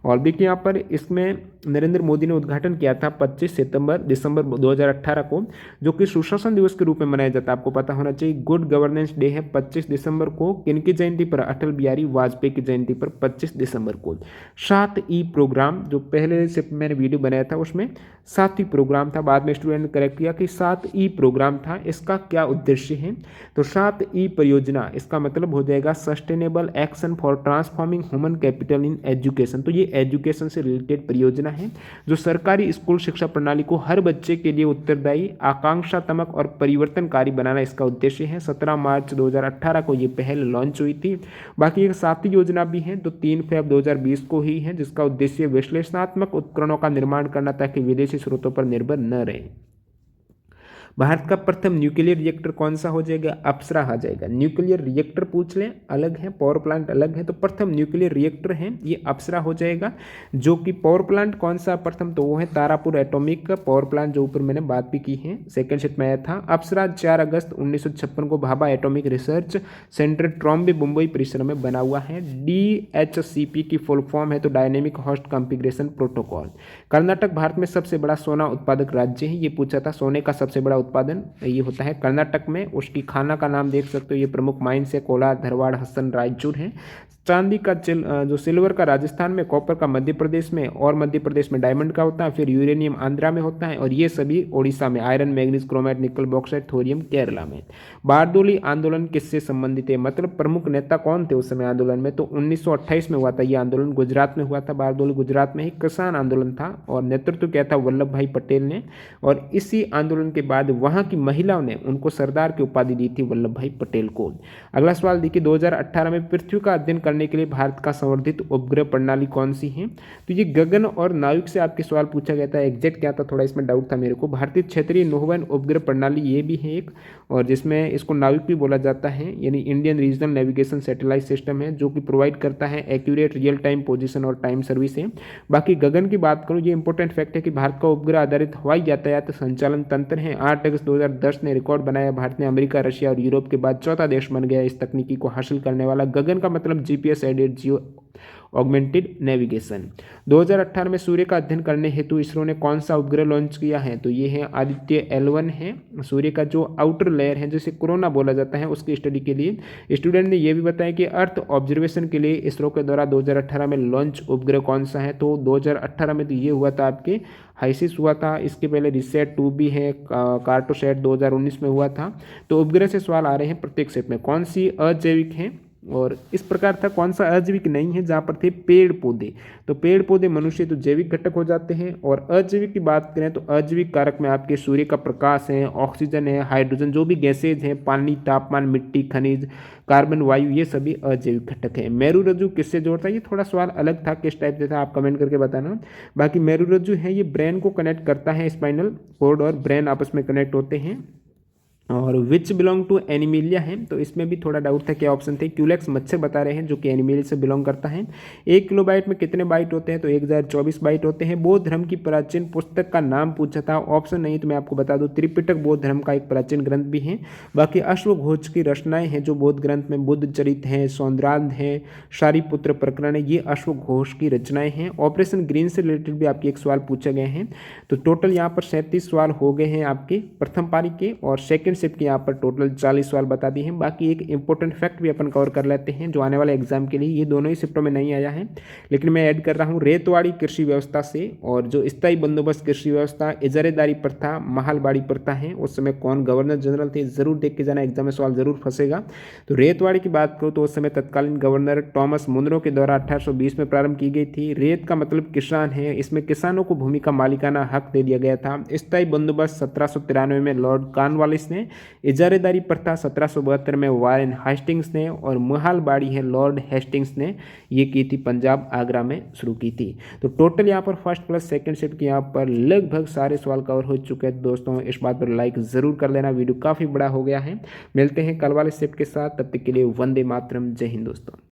और देखिए यहाँ पर इसमें नरेंद्र मोदी ने उद्घाटन किया था 25 दिसंबर 2018 को, जो कि सुशासन दिवस के रूप में मनाया जाता है। आपको पता होना चाहिए गुड गवर्नेंस डे है 25 दिसंबर को। किनकी जयंती पर? अटल बिहारी वाजपेयी की जयंती पर 25 दिसंबर को। 7E प्रोग्राम, जो पहले से मैंने वीडियो बनाया था उसमें 7E प्रोग्राम था, बाद में स्टूडेंट ने करेक्ट किया कि 7E प्रोग्राम था। इसका क्या उद्देश्य है? तो 7E परियोजना, इसका मतलब हो जाएगा sustainable action for transforming human capital in education. तो ये एजुकेशन से रिलेटेड परियोजना है, जो सरकारी स्कूल शिक्षा प्रणाली को हर बच्चे के लिए उत्तरदायी, आकांक्षात्मक और परिवर्तनकारी बनाना इसका उद्देश्य है। 17 मार्च 2018 को ये पहल लॉन्च हुई थी। बाकी एक 7 योजना भी है, तो 3 फरवरी 2020 को ही है, जिसका उद्देश्य विश्लेषणात्मक उपकरणों का निर्माण करना ताकि विदेशी स्रोतों पर निर्भर न रहे। भारत का प्रथम न्यूक्लियर रिएक्टर कौन सा हो जाएगा? अप्सरा आ जाएगा। न्यूक्लियर रिएक्टर पूछ लें अलग है, पावर प्लांट अलग है, तो प्रथम न्यूक्लियर रिएक्टर है ये अप्सरा हो जाएगा। जो कि पावर प्लांट कौन सा प्रथम? तो वो है तारापुर एटॉमिक का पावर प्लांट, जो ऊपर मैंने बात भी की है, सेकंड शिफ्ट में आया था। अप्सरा 4 अगस्त 1956 को Bhabha atomic research centre Trombay Mumbai परिसर में बना हुआ है। DHCP की फुल फॉर्म है तो dynamic host configuration protocol. Karnataka Bharat में सबसे बड़ा सोना उत्पादक राज्य है, ये पूछा था। सोने का सबसे बड़ा उत्पादन ये होता है कर्नाटक में। उसकी खाना का नाम देख सकते हो, ये प्रमुख माइंस है कोलार, धरवाड़, हसन, रायचूर है। चांदी का जो सिल्वर का राजस्थान में, कॉपर का मध्य प्रदेश में, और मध्य प्रदेश में डायमंड का होता है। फिर यूरेनियम आंध्रा में होता है, और ये सभी ओडिशा में। आयरन, मैग्नीज, क्रोमाइट, निकल, बॉक्साइट, थोरियम केरला में। बारडोली आंदोलन किससे संबंधित है? मतलब प्रमुख नेता कौन थे उस समय आंदोलन में? तो 1928 में हुआ था ये आंदोलन, गुजरात में हुआ था। बारडोली गुजरात में ही किसान आंदोलन था, और नेतृत्व किया था वल्लभ भाई पटेल ने। और इसी आंदोलन के बाद वहां की महिलाओं ने उनको सरदार की उपाधि दी थी, वल्लभ भाई पटेल को। अगला सवाल देखिए, 2018 में पृथ्वी का अध्ययन करने के लिए भारत का संवर्धित उपग्रह प्रणाली कौन सी है? तो ये गगन और नाविक से आपके सवाल पूछा गया था। एग्जैक्ट क्या था, थोड़ा इसमें डाउट था मेरे को। भारतीय क्षेत्रीय नौवहन उपग्रह प्रणाली ये भी है एक, और जिसमें इसको नाविक भी बोला जाता है, यानी Indian regional navigation satellite system है, जो कि प्रोवाइड करता है एक्यूरेट रियल टाइम पोजीशन और टाइम सर्विस है। बाकी गगन की बात करूँ, ये इंपॉर्टेंट फैक्ट है कि भारत का उपग्रह आधारित हवाई यातायात संचालन तंत्र है। 8 अगस्त 2010 ने रिकॉर्ड बनाया। भारत ने अमेरिका, रशिया और यूरोप के बाद चौथा देश बन गया इस तकनीकी को हासिल करने वाला। गगन का मतलब GPS added geo augmented navigation. 2018 में सूर्य का अध्ययन करने हेतु इसरो ने कौन सा उपग्रह लॉन्च किया है? तो ये है आदित्य L1 है। सूर्य का जो आउटर लेयर है, जिसे कोरोना बोला जाता है, उसकी स्टडी के लिए स्टूडेंट ने यह भी बताया कि अर्थ ऑब्जर्वेशन के लिए इसरो के द्वारा 2018 में लॉन्च उपग्रह कौन सा है? तो 2018 में तो ये हुआ था आपके हाइसिस हुआ था। इसके पहले रिसेट 2 भी है, कार्टोसैट 2019 में हुआ था। तो उपग्रह से सवाल आ रहे हैं प्रत्येक सेट में। कौन सी अजैविक है? और इस प्रकार था कौन सा अजैविक नहीं है, जहाँ पर थे पेड़ पौधे। तो पेड़ पौधे मनुष्य तो जैविक घटक हो जाते हैं। और अजैविक की बात करें तो अजैविक कारक में आपके सूर्य का प्रकाश है, ऑक्सीजन है, हाइड्रोजन, जो भी गैसेज हैं, पानी, तापमान, मिट्टी, खनिज, कार्बन, वायु, ये सभी अजैविक घटक हैं। मेरू रज्जु किससे जोड़ता है? ये थोड़ा सवाल अलग था, किस टाइप से था आप कमेंट करके बताना। बाकी मेरू रज्जु है, ये ब्रेन को कनेक्ट करता है, स्पाइनल कॉर्ड और ब्रेन आपस में कनेक्ट होते हैं। और विच बिलोंग टू एनिमिलिया है, तो इसमें भी थोड़ा डाउट था, क्या ऑप्शन थे? क्यूलेक्स मच्छर बता रहे हैं, जो कि एनिमिलिया से बिलोंग करता है। 1 किलोबाइट में कितने बाइट होते हैं? तो 1024 बाइट होते हैं। बौद्ध धर्म की प्राचीन पुस्तक का नाम पूछा था, ऑप्शन नहीं तो मैं आपको बता दूं, त्रिपिटक बौद्ध धर्म का एक प्राचीन ग्रंथ भी है। बाकी अश्वघोष की रचनाएं हैं जो बौद्ध ग्रंथ में, बुद्ध चरित है, सौंदर्याध है, शारिपुत्र प्रकरण है, ये अश्वघोष की रचनाएं हैं। ऑपरेशन ग्रीन से रिलेटेड भी आपके एक सवाल पूछे गए हैं। तो टोटल यहाँ पर 37 सवाल हो गए हैं आपके प्रथम पारी के, और सेकेंड शिफ्ट के यहाँ पर टोटल 40 सवाल बता दिए हैं। बाकी एक इंपॉर्टेंट फैक्ट भी अपन कवर कर लेते हैं जो आने वाले एग्जाम के लिए ये दोनों ही शिफ्टों में नहीं आया है, लेकिन मैं ऐड कर रहा हूँ रेतवाड़ी कृषि व्यवस्था से। और जो स्थायी बंदोबस्त कृषि व्यवस्था, इजारेदारी प्रथा, महालबाड़ी प्रथा है, उस समय कौन गवर्नर जनरल थे, जरूर देख के जाना, एग्जाम में सवाल जरूर फंसेगा। तो रेतवाड़ी की बात करूँ तो उस समय तत्कालीन गवर्नर टॉमस मुनरो के द्वारा 1820 में प्रारंभ की गई थी। रेत का मतलब किसान है, इसमें किसानों को भूमि का मालिकाना हक दे दिया गया था। स्थायी बंदोबस्त 1793 में लॉर्ड कॉर्नवालिस ने, इजारेदारी प्रथा 1772 में वारेन हेस्टिंग्स ने, और महालबाड़ी है लॉर्ड हेस्टिंग्स ने ये की थी, पंजाब आगरा में शुरू की थी। तो टोटल यहाँ पर फर्स्ट प्लस सेकंड शिफ्ट के यहाँ पर लगभग सारे सवाल कवर हो चुके हैं दोस्तों। इस बात पर लाइक जरूर कर लेना, वीडियो काफ़ी बड़ा हो गया है। मिलते हैं कल वाले शिफ्ट के साथ, तब तक के लिए वंदे मातरम, जय हिंद दोस्तों।